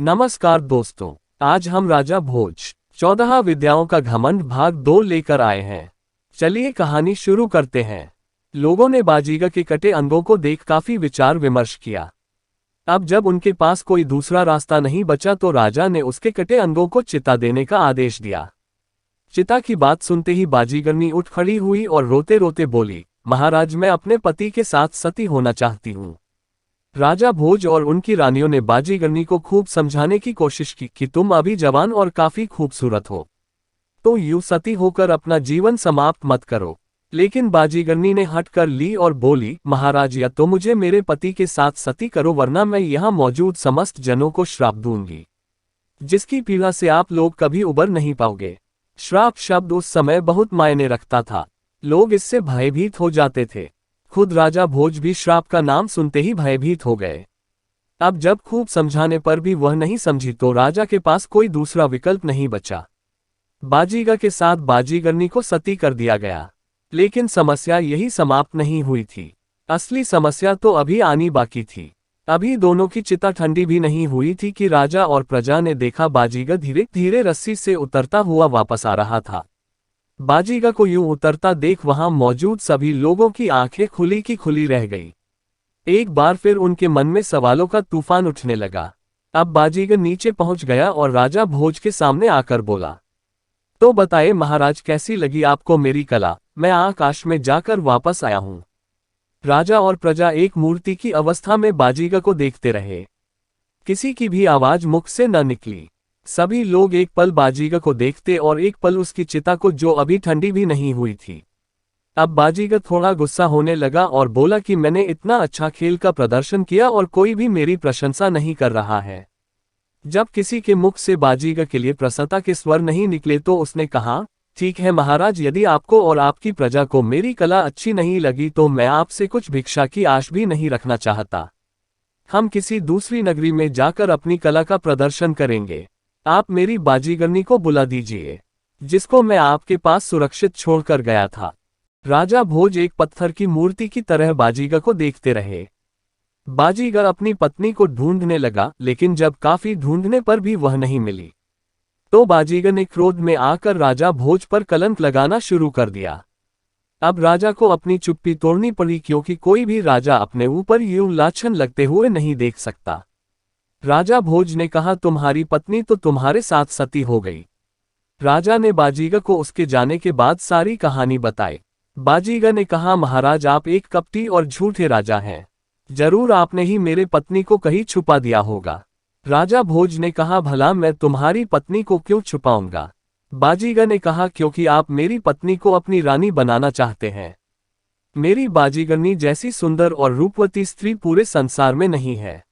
नमस्कार दोस्तों, आज हम राजा भोज 14 विद्याओं का घमंड भाग 2 लेकर आए हैं। चलिए कहानी शुरू करते हैं। लोगों ने बाजीगर के कटे अंगों को देख काफी विचार विमर्श किया। अब जब उनके पास कोई दूसरा रास्ता नहीं बचा तो राजा ने उसके कटे अंगों को चिता देने का आदेश दिया। चिता की बात सुनते ही बाजीगरनी उठ खड़ी हुई और रोते रोते बोली, महाराज, मैं अपने पति के साथ सती होना चाहती हूँ। राजा भोज और उनकी रानियों ने बाजीगरनी को खूब समझाने की कोशिश की कि तुम अभी जवान और काफी खूबसूरत हो, तो यूं सती होकर अपना जीवन समाप्त मत करो। लेकिन बाजीगरनी ने हट कर ली और बोली, महाराज, या तो मुझे मेरे पति के साथ सती करो वरना मैं यहाँ मौजूद समस्त जनों को श्राप दूंगी, जिसकी पीड़ा से आप लोग कभी उबर नहीं पाओगे। श्राप शब्द उस समय बहुत मायने रखता था। लोग इससे भयभीत हो जाते थे। खुद राजा भोज भी श्राप का नाम सुनते ही भयभीत हो गए। अब जब खूब समझाने पर भी वह नहीं समझी तो राजा के पास कोई दूसरा विकल्प नहीं बचा। बाजीगर के साथ बाजीगरनी को सती कर दिया गया। लेकिन समस्या यही समाप्त नहीं हुई थी। असली समस्या तो अभी आनी बाकी थी। अभी दोनों की चिता ठंडी भी नहीं हुई थी कि राजा और प्रजा ने देखा बाजीगर धीरे धीरे रस्सी से उतरता हुआ वापस आ रहा था। बाजीगर को यूं उतरता देख वहां मौजूद सभी लोगों की आंखें खुली की खुली रह गई। एक बार फिर उनके मन में सवालों का तूफान उठने लगा। अब बाजीगर नीचे पहुंच गया और राजा भोज के सामने आकर बोला, तो बताए महाराज, कैसी लगी आपको मेरी कला? मैं आकाश में जाकर वापस आया हूं। राजा और प्रजा एक मूर्ति की अवस्था में बाजीगर को देखते रहे। किसी की भी आवाज मुख से न निकली। सभी लोग एक पल बाजीगर को देखते और एक पल उसकी चिता को, जो अभी ठंडी भी नहीं हुई थी। अब बाजीगर थोड़ा गुस्सा होने लगा और बोला कि मैंने इतना अच्छा खेल का प्रदर्शन किया और कोई भी मेरी प्रशंसा नहीं कर रहा है। जब किसी के मुख से बाजीगर के लिए प्रशंसा के स्वर नहीं निकले तो उसने कहा, ठीक है महाराज, यदि आपको और आपकी प्रजा को मेरी कला अच्छी नहीं लगी तो मैं आपसे कुछ भिक्षा की आश भी नहीं रखना चाहता। हम किसी दूसरी नगरी में जाकर अपनी कला का प्रदर्शन करेंगे। आप मेरी बाजीगरनी को बुला दीजिए, जिसको मैं आपके पास सुरक्षित छोड़कर गया था। राजा भोज एक पत्थर की मूर्ति की तरह बाजीगर को देखते रहे। बाजीगर अपनी पत्नी को ढूंढने लगा, लेकिन जब काफी ढूंढने पर भी वह नहीं मिली तो बाजीगर ने क्रोध में आकर राजा भोज पर कलंक लगाना शुरू कर दिया। अब राजा को अपनी चुप्पी तोड़नी पड़ी, क्योंकि कोई भी राजा अपने ऊपर यूं लाछन लगते हुए नहीं देख सकता। राजा भोज ने कहा, तुम्हारी पत्नी तो तुम्हारे साथ सती हो गई। राजा ने बाजीगर को उसके जाने के बाद सारी कहानी बताई। बाजीगर ने कहा, महाराज, आप एक कपटी और झूठे राजा हैं। जरूर आपने ही मेरे पत्नी को कहीं छुपा दिया होगा। राजा भोज ने कहा, भला मैं तुम्हारी पत्नी को क्यों छुपाऊंगा? बाजीगर ने कहा, क्योंकि आप मेरी पत्नी को अपनी रानी बनाना चाहते हैं। मेरी बाजीगरनी जैसी सुंदर और रूपवती स्त्री पूरे संसार में नहीं है।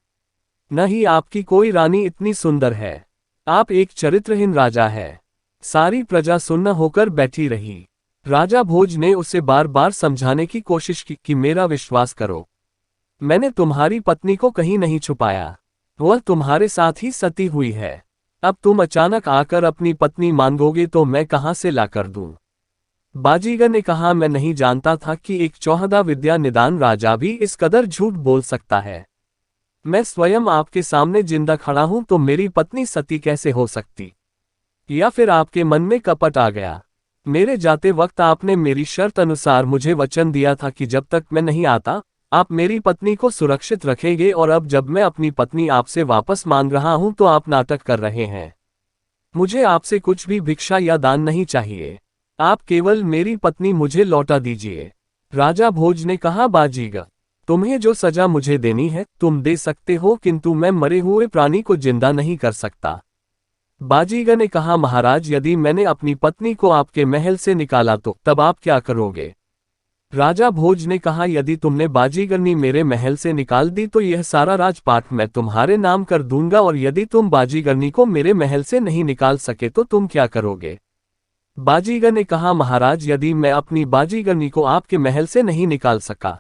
न ही आपकी कोई रानी इतनी सुंदर है। आप एक चरित्रहीन राजा है। सारी प्रजा सुन्न होकर बैठी रही। राजा भोज ने उसे बार बार समझाने की कोशिश की कि मेरा विश्वास करो, मैंने तुम्हारी पत्नी को कहीं नहीं छुपाया। वह तुम्हारे साथ ही सती हुई है। अब तुम अचानक आकर अपनी पत्नी मांगोगे तो मैं कहां से लाकर दूं? बाजीगर ने कहा, मैं नहीं जानता था कि एक 14 विद्या निदान राजा भी इस कदर झूठ बोल सकता है। मैं स्वयं आपके सामने जिंदा खड़ा हूं तो मेरी पत्नी सती कैसे हो सकती? या फिर आपके मन में कपट आ गया? मेरे जाते वक्त आपने मेरी शर्त अनुसार मुझे वचन दिया था कि जब तक मैं नहीं आता आप मेरी पत्नी को सुरक्षित रखेंगे, और अब जब मैं अपनी पत्नी आपसे वापस मांग रहा हूं तो आप नाटक कर रहे हैं। मुझे आपसे कुछ भी भिक्षा या दान नहीं चाहिए। आप केवल मेरी पत्नी मुझे लौटा दीजिए। राजा भोज ने कहा, बाजीगर, तुम्हें जो सजा मुझे देनी है तुम दे सकते हो, किंतु मैं मरे हुए प्राणी को जिंदा नहीं कर सकता। बाजीगर ने कहा, महाराज, यदि मैंने अपनी पत्नी को आपके महल से निकाला तो तब आप क्या करोगे? राजा भोज ने कहा, यदि तुमने बाजीगरनी मेरे महल से निकाल दी तो यह सारा राजपाट मैं तुम्हारे नाम कर दूंगा, और यदि तुम बाजीगरनी को मेरे महल से नहीं निकाल सके तो तुम क्या करोगे? बाजीगर ने कहा, महाराज, यदि मैं अपनी बाजीगरनी को आपके महल से नहीं निकाल सका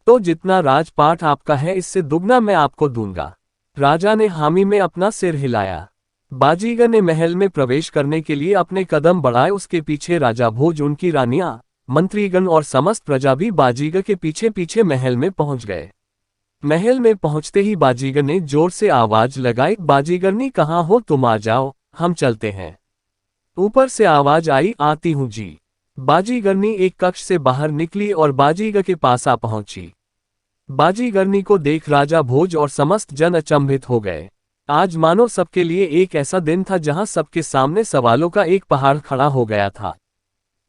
तो जितना राजपाट आपका है इससे दुगना मैं आपको दूंगा। राजा ने हामी में अपना सिर हिलाया। बाजीगर ने महल में प्रवेश करने के लिए अपने कदम बढ़ाए। उसके पीछे राजा भोज, उनकी रानियां, मंत्रीगण और समस्त प्रजा भी बाजीगर के पीछे पीछे महल में पहुंच गए। महल में पहुंचते ही बाजीगर ने जोर से आवाज लगाई, बाजीगरनी कहाँ हो, तुम आ जाओ, हम चलते हैं। ऊपर से आवाज आई, आती हूँ जी। बाजीगरनी एक कक्ष से बाहर निकली और बाजीगर के पास आ पहुंची। बाजीगरनी को देख राजा भोज और समस्त जन अचंभित हो गए। आज मानो सबके लिए एक ऐसा दिन था जहां सबके सामने सवालों का एक पहाड़ खड़ा हो गया था,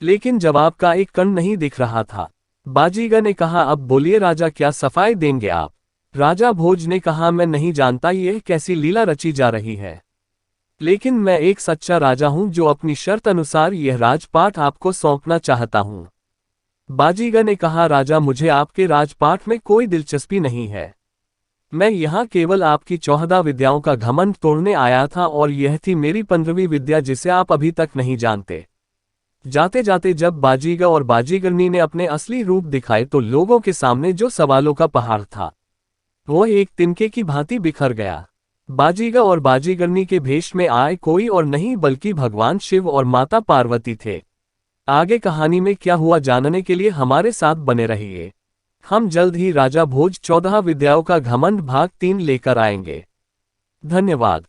लेकिन जवाब का एक कण नहीं दिख रहा था। बाजीगर ने कहा, अब बोलिए राजा, क्या सफाई देंगे आप? राजा भोज ने कहा, मैं नहीं जानता यह कैसी लीला रची जा रही है, लेकिन मैं एक सच्चा राजा हूं जो अपनी शर्त अनुसार यह राजपाट आपको सौंपना चाहता हूं। बाजीगर ने कहा, राजा, मुझे आपके राजपाट में कोई दिलचस्पी नहीं है। मैं यहाँ केवल आपकी 14 विद्याओं का घमंड तोड़ने आया था और यह थी मेरी 15वीं विद्या जिसे आप अभी तक नहीं जानते। जाते जाते जब बाजीगर और बाजीगरनी ने अपने असली रूप दिखाए तो लोगों के सामने जो सवालों का पहाड़ था वह एक तिनके की भांति बिखर गया। बाजीगर और बाजीगरनी के भेष में आए कोई और नहीं बल्कि भगवान शिव और माता पार्वती थे। आगे कहानी में क्या हुआ जानने के लिए हमारे साथ बने रहिए। हम जल्द ही राजा भोज 14 विद्याओं का घमंड भाग 3 लेकर आएंगे। धन्यवाद।